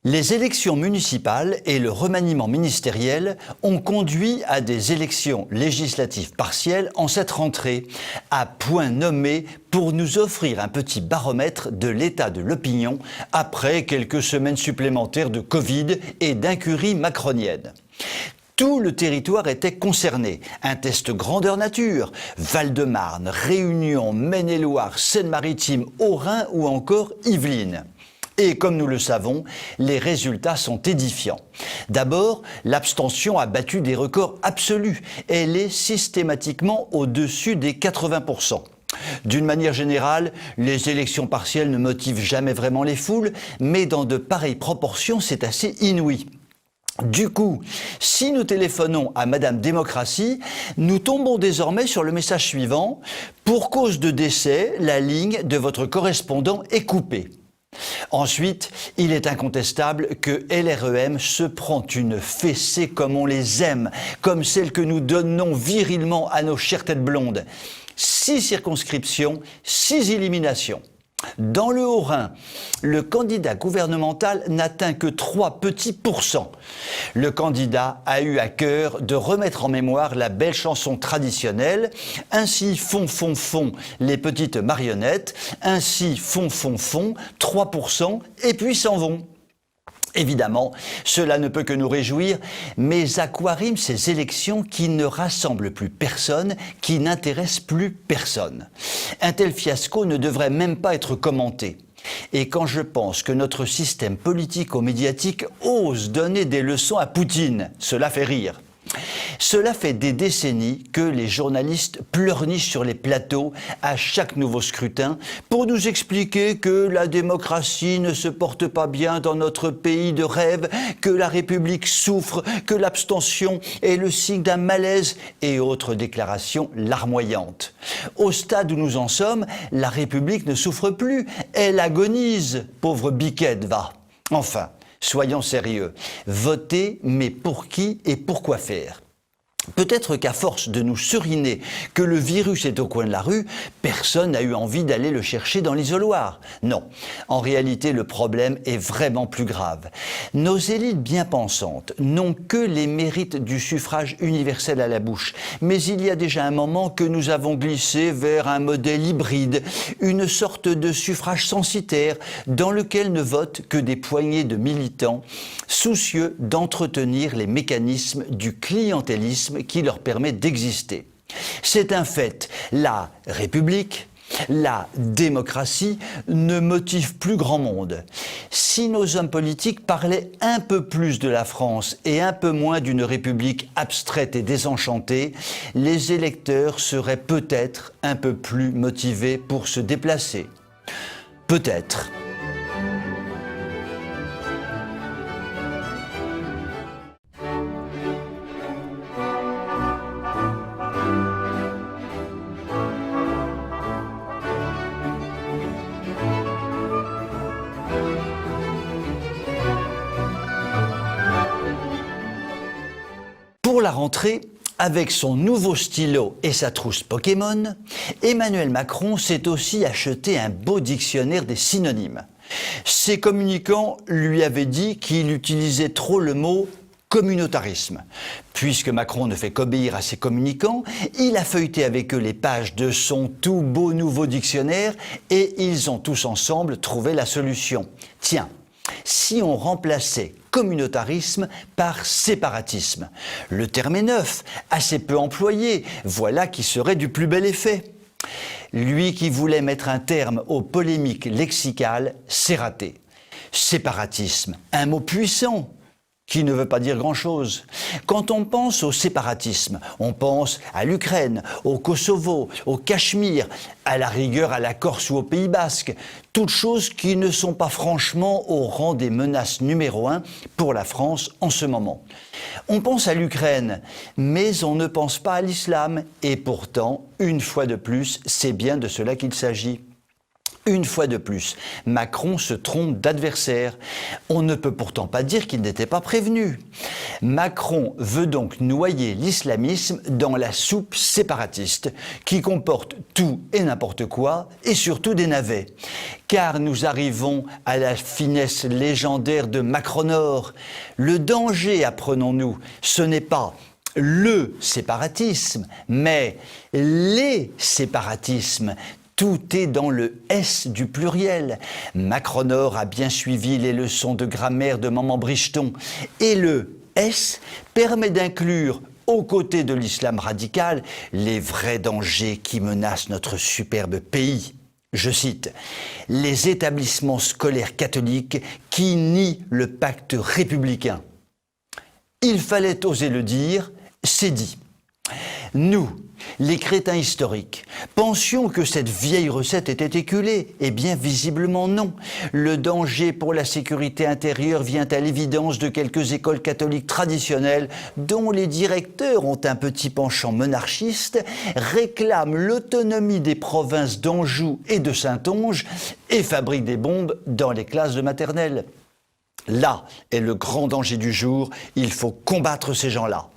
Les élections municipales et le remaniement ministériel ont conduit à des élections législatives partielles en cette rentrée, à point nommé pour nous offrir un petit baromètre de l'état de l'opinion après quelques semaines supplémentaires de Covid et d'incurie macronienne. Tout le territoire était concerné. Un test grandeur nature, Val-de-Marne, Réunion, Maine-et-Loire, Seine-Maritime, Haut-Rhin ou encore Yvelines. Et comme nous le savons, les résultats sont édifiants. D'abord, l'abstention a battu des records absolus. Elle est systématiquement au-dessus des 80%. D'une manière générale, les élections partielles ne motivent jamais vraiment les foules, mais dans de pareilles proportions, c'est assez inouï. Du coup, si nous téléphonons à Madame Démocratie, nous tombons désormais sur le message suivant. Pour cause de décès, la ligne de votre correspondant est coupée. Ensuite, il est incontestable que LREM se prend une fessée comme on les aime, comme celle que nous donnons virilement à nos chères têtes blondes. 6 circonscriptions, 6 éliminations. Dans le Haut-Rhin, le candidat gouvernemental n'atteint que 3 petits pourcents. Le candidat a eu à cœur de remettre en mémoire la belle chanson traditionnelle. Ainsi font les petites marionnettes, ainsi font 3% et puis s'en vont. Évidemment, cela ne peut que nous réjouir, mais à quoi riment ces élections qui ne rassemblent plus personne, qui n'intéressent plus personne? Un tel fiasco ne devrait même pas être commenté. Et quand je pense que notre système politico-médiatique ose donner des leçons à Poutine, cela fait rire. Cela fait des décennies que les journalistes pleurnichent sur les plateaux à chaque nouveau scrutin pour nous expliquer que la démocratie ne se porte pas bien dans notre pays de rêve, que la République souffre, que l'abstention est le signe d'un malaise et autres déclarations larmoyantes. Au stade où nous en sommes, la République ne souffre plus, elle agonise, pauvre biquette, va. Enfin, soyons sérieux. Voter, mais pour qui et pour quoi faire? Peut-être qu'à force de nous suriner que le virus est au coin de la rue, personne n'a eu envie d'aller le chercher dans l'isoloir. Non, en réalité, le problème est vraiment plus grave. Nos élites bien pensantes n'ont que les mérites du suffrage universel à la bouche. Mais il y a déjà un moment que nous avons glissé vers un modèle hybride, une sorte de suffrage censitaire dans lequel ne votent que des poignées de militants soucieux d'entretenir les mécanismes du clientélisme qui leur permet d'exister. C'est un fait, la République, la démocratie ne motive plus grand monde. Si nos hommes politiques parlaient un peu plus de la France et un peu moins d'une République abstraite et désenchantée, les électeurs seraient peut-être un peu plus motivés pour se déplacer. Peut-être. Pour la rentrée, avec son nouveau stylo et sa trousse Pokémon, Emmanuel Macron s'est aussi acheté un beau dictionnaire des synonymes. Ses communicants lui avaient dit qu'il utilisait trop le mot communautarisme. Puisque Macron ne fait qu'obéir à ses communicants, il a feuilleté avec eux les pages de son tout beau nouveau dictionnaire et ils ont tous ensemble trouvé la solution. Tiens, si on remplaçait communautarisme par séparatisme. Le terme est neuf, assez peu employé, voilà qui serait du plus bel effet. Lui qui voulait mettre un terme aux polémiques lexicales, c'est raté. Séparatisme, un mot puissant, qui ne veut pas dire grand-chose. Quand on pense au séparatisme, on pense à l'Ukraine, au Kosovo, au Cachemire, à la rigueur à la Corse ou au Pays Basque, toutes choses qui ne sont pas franchement au rang des menaces numéro 1 pour la France en ce moment. On pense à l'Ukraine, mais on ne pense pas à l'islam, et pourtant, une fois de plus, c'est bien de cela qu'il s'agit. Une fois de plus, Macron se trompe d'adversaire. On ne peut pourtant pas dire qu'il n'était pas prévenu. Macron veut donc noyer l'islamisme dans la soupe séparatiste, qui comporte tout et n'importe quoi, et surtout des navets. Car nous arrivons à la finesse légendaire de Macronor. Le danger, apprenons-nous, ce n'est pas le séparatisme, mais les séparatismes. Tout est dans le S du pluriel. Macronor a bien suivi les leçons de grammaire de Maman Bricheton. Et le S permet d'inclure, aux côtés de l'islam radical, les vrais dangers qui menacent notre superbe pays. Je cite, « Les établissements scolaires catholiques qui nient le pacte républicain ». Il fallait oser le dire, c'est dit. Nous, les crétins historiques, pensions que cette vieille recette était éculée. Eh bien, visiblement non. Le danger pour la sécurité intérieure vient à l'évidence de quelques écoles catholiques traditionnelles dont les directeurs ont un petit penchant monarchiste, réclament l'autonomie des provinces d'Anjou et de Saintonge et fabriquent des bombes dans les classes de maternelle. Là est le grand danger du jour, il faut combattre ces gens-là.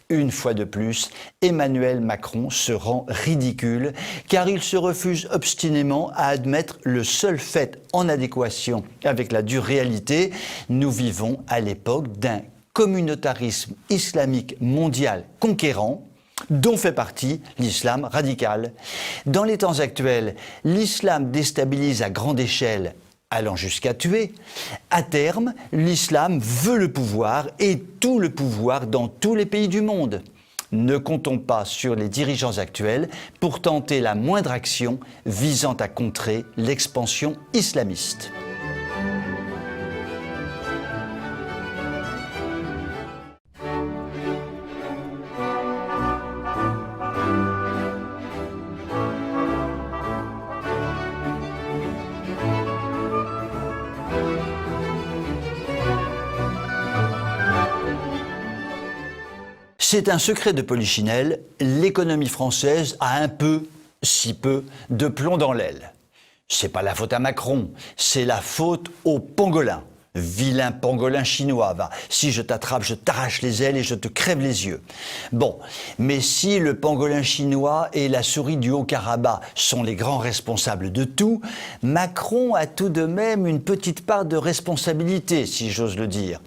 Une fois de plus, Emmanuel Macron se rend ridicule car il se refuse obstinément à admettre le seul fait en adéquation avec la dure réalité. Nous vivons à l'époque d'un communautarisme islamique mondial conquérant dont fait partie l'islam radical. Dans les temps actuels, l'islam déstabilise à grande échelle, allant jusqu'à tuer. À terme, l'islam veut le pouvoir et tout le pouvoir dans tous les pays du monde. Ne comptons pas sur les dirigeants actuels pour tenter la moindre action visant à contrer l'expansion islamiste. C'est un secret de Polichinelle, l'économie française a un peu, si peu, de plomb dans l'aile. C'est pas la faute à Macron, c'est la faute aux pangolins. Vilain pangolin chinois, va. Si je t'attrape, je t'arrache les ailes et je te crève les yeux. Bon, mais si le pangolin chinois et la souris du Haut-Karabakh sont les grands responsables de tout, Macron a tout de même une petite part de responsabilité, si j'ose le dire.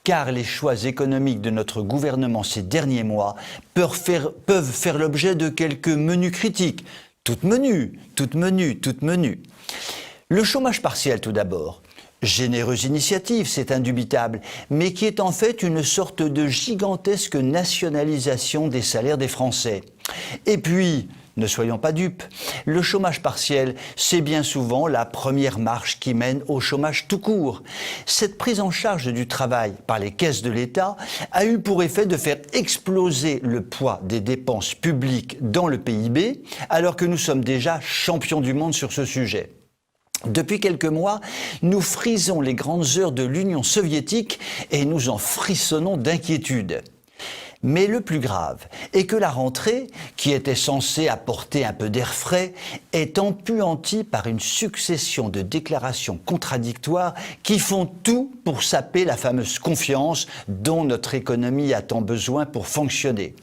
Car les choix économiques de notre gouvernement ces derniers mois peuvent faire l'objet de quelques menus critiques. Toutes menues. Le chômage partiel tout d'abord. Généreuse initiative, c'est indubitable, mais qui est en fait une sorte de gigantesque nationalisation des salaires des Français. Et puis, ne soyons pas dupes, le chômage partiel, c'est bien souvent la première marche qui mène au chômage tout court. Cette prise en charge du travail par les caisses de l'État a eu pour effet de faire exploser le poids des dépenses publiques dans le PIB, alors que nous sommes déjà champions du monde sur ce sujet. Depuis quelques mois, nous frisons les grandes heures de l'Union soviétique et nous en frissonnons d'inquiétude. Mais le plus grave est que la rentrée, qui était censée apporter un peu d'air frais, est empuantie par une succession de déclarations contradictoires qui font tout pour saper la fameuse confiance dont notre économie a tant besoin pour fonctionner.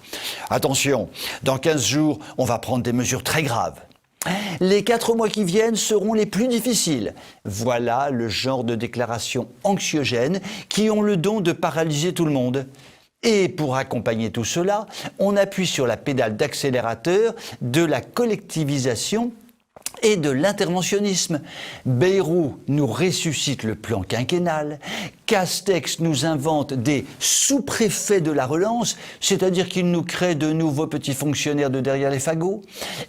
Attention, dans 15 jours, on va prendre des mesures très graves. Les 4 mois qui viennent seront les plus difficiles. Voilà le genre de déclarations anxiogènes qui ont le don de paralyser tout le monde. Et pour accompagner tout cela, on appuie sur la pédale d'accélérateur de la collectivisation et de l'interventionnisme. Bayrou nous ressuscite le plan quinquennal, Castex nous invente des sous-préfets de la relance, c'est-à-dire qu'il nous crée de nouveaux petits fonctionnaires de derrière les fagots.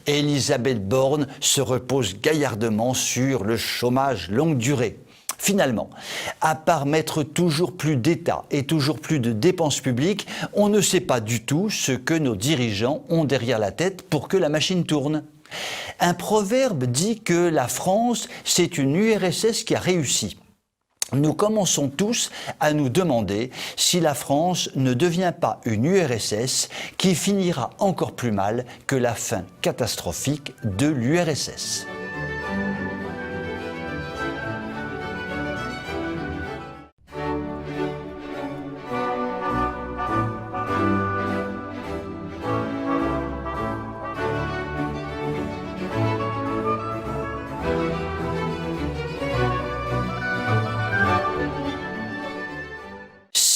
Elisabeth Borne se repose gaillardement sur le chômage longue durée. Finalement, à part mettre toujours plus d'État et toujours plus de dépenses publiques, on ne sait pas du tout ce que nos dirigeants ont derrière la tête pour que la machine tourne. Un proverbe dit que la France, c'est une URSS qui a réussi. Nous commençons tous à nous demander si la France ne devient pas une URSS qui finira encore plus mal que la fin catastrophique de l'URSS.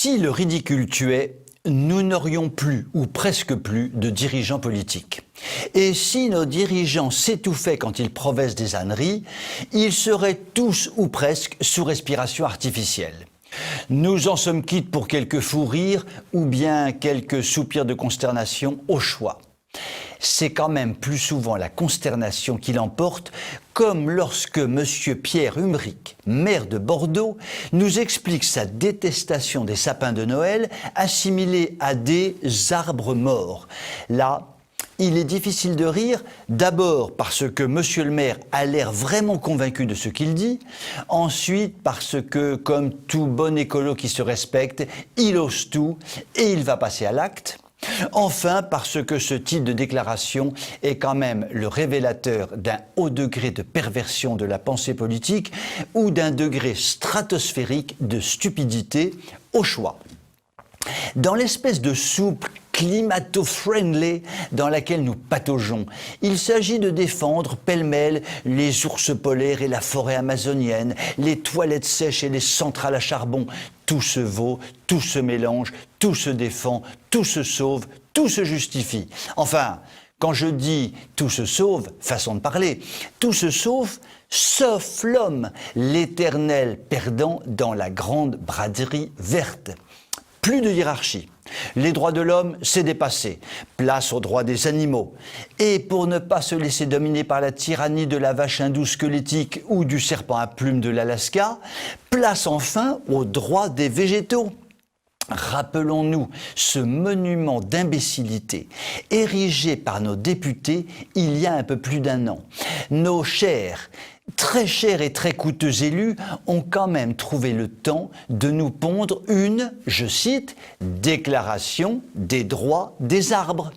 Si le ridicule tuait, nous n'aurions plus, ou presque plus, de dirigeants politiques. Et si nos dirigeants s'étouffaient quand ils professent des âneries, ils seraient tous ou presque sous respiration artificielle. Nous en sommes quittes pour quelques fous rires ou bien quelques soupirs de consternation au choix. C'est quand même plus souvent la consternation qui l'emporte, comme lorsque M. Pierre Humric, maire de Bordeaux, nous explique sa détestation des sapins de Noël assimilés à des arbres morts. Là, il est difficile de rire, d'abord parce que M. le maire a l'air vraiment convaincu de ce qu'il dit, ensuite parce que, comme tout bon écolo qui se respecte, il ose tout et il va passer à l'acte. Enfin, parce que ce type de déclaration est quand même le révélateur d'un haut degré de perversion de la pensée politique ou d'un degré stratosphérique de stupidité au choix. Dans l'espèce de soupe climato-friendly dans laquelle nous pataugeons, il s'agit de défendre pêle-mêle les ours polaires et la forêt amazonienne, les toilettes sèches et les centrales à charbon. Tout se vaut, tout se mélange, tout se défend, tout se sauve, tout se justifie. Enfin, quand je dis tout se sauve, façon de parler, tout se sauve, sauf l'homme, l'éternel perdant dans la grande braderie verte. Plus de hiérarchie. Les droits de l'homme, c'est dépassé. Place aux droits des animaux. Et pour ne pas se laisser dominer par la tyrannie de la vache hindoue squelettique ou du serpent à plumes de l'Alaska, place enfin aux droits des végétaux. Rappelons-nous ce monument d'imbécilité érigé par nos députés il y a un peu plus d'un an. Nos chers, très chers et très coûteux élus ont quand même trouvé le temps de nous pondre une, je cite, « déclaration des droits des arbres ».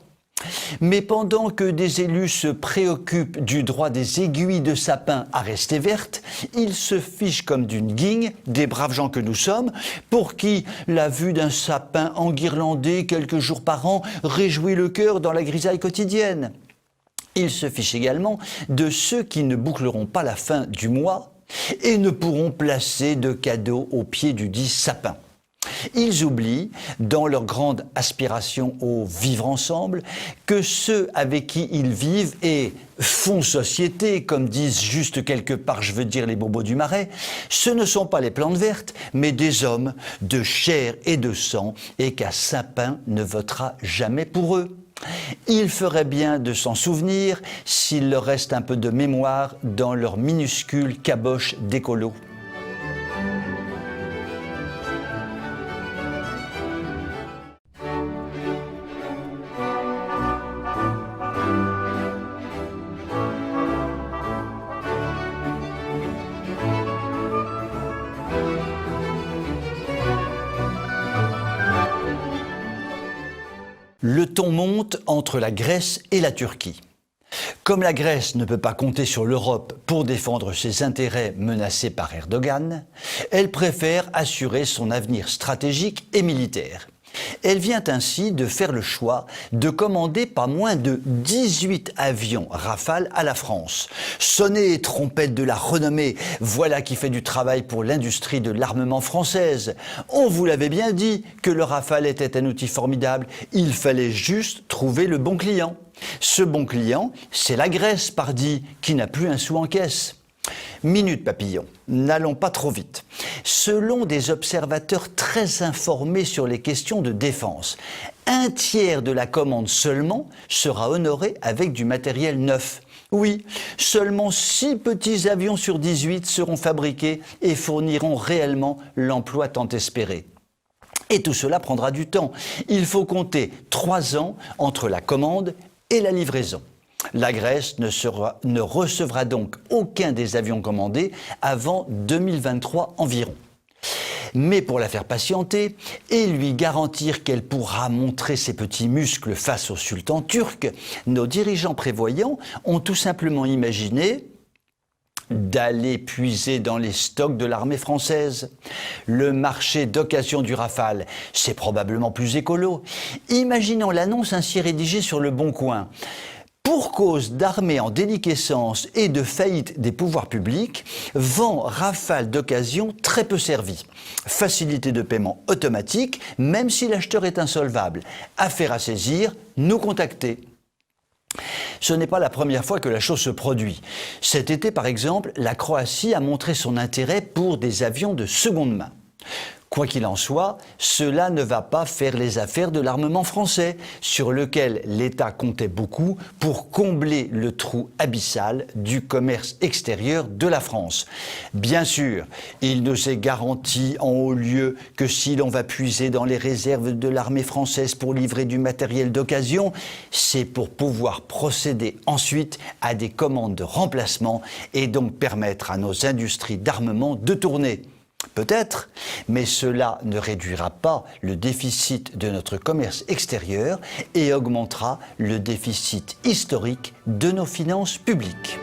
Mais pendant que des élus se préoccupent du droit des aiguilles de sapin à rester vertes, ils se fichent comme d'une guigne des braves gens que nous sommes, pour qui la vue d'un sapin enguirlandé quelques jours par an réjouit le cœur dans la grisaille quotidienne. Ils se fichent également de ceux qui ne boucleront pas la fin du mois et ne pourront placer de cadeaux au pied du dit sapin. Ils oublient, dans leur grande aspiration au vivre ensemble, que ceux avec qui ils vivent et font société, comme disent juste quelque part, je veux dire les bobos du Marais, ce ne sont pas les plantes vertes, mais des hommes de chair et de sang, et qu'un sapin ne votera jamais pour eux. Il ferait bien de s'en souvenir s'il leur reste un peu de mémoire dans leur minuscule caboche d'écolo. Le ton monte entre la Grèce et la Turquie. Comme la Grèce ne peut pas compter sur l'Europe pour défendre ses intérêts menacés par Erdogan, elle préfère assurer son avenir stratégique et militaire. Elle vient ainsi de faire le choix de commander pas moins de 18 avions Rafale à la France. Sonnez, trompette de la renommée, voilà qui fait du travail pour l'industrie de l'armement française. On vous l'avait bien dit que le Rafale était un outil formidable, il fallait juste trouver le bon client. Ce bon client, c'est la Grèce, pardi, qui n'a plus un sou en caisse. Minute papillon, n'allons pas trop vite. Selon des observateurs très informés sur les questions de défense, un tiers de la commande seulement sera honoré avec du matériel neuf. Oui, seulement 6 petits avions sur 18 seront fabriqués et fourniront réellement l'emploi tant espéré. Et tout cela prendra du temps. Il faut compter 3 ans entre la commande et la livraison. La Grèce ne recevra donc aucun des avions commandés avant 2023 environ. Mais pour la faire patienter et lui garantir qu'elle pourra montrer ses petits muscles face au sultan turc, nos dirigeants prévoyants ont tout simplement imaginé d'aller puiser dans les stocks de l'armée française. Le marché d'occasion du Rafale, c'est probablement plus écolo. Imaginons l'annonce ainsi rédigée sur Le Bon Coin. pour cause d'armée en déliquescence et de faillite des pouvoirs publics, vend Rafale d'occasion très peu servi. Facilité de paiement automatique, même si l'acheteur est insolvable. Affaire à saisir, nous contacter. Ce n'est pas la première fois que la chose se produit. Cet été, par exemple, la Croatie a montré son intérêt pour des avions de seconde main. Quoi qu'il en soit, cela ne va pas faire les affaires de l'armement français, sur lequel l'État comptait beaucoup pour combler le trou abyssal du commerce extérieur de la France. Bien sûr, il nous est garanti en haut lieu que si l'on va puiser dans les réserves de l'armée française pour livrer du matériel d'occasion, c'est pour pouvoir procéder ensuite à des commandes de remplacement et donc permettre à nos industries d'armement de tourner. Peut-être, mais cela ne réduira pas le déficit de notre commerce extérieur et augmentera le déficit historique de nos finances publiques.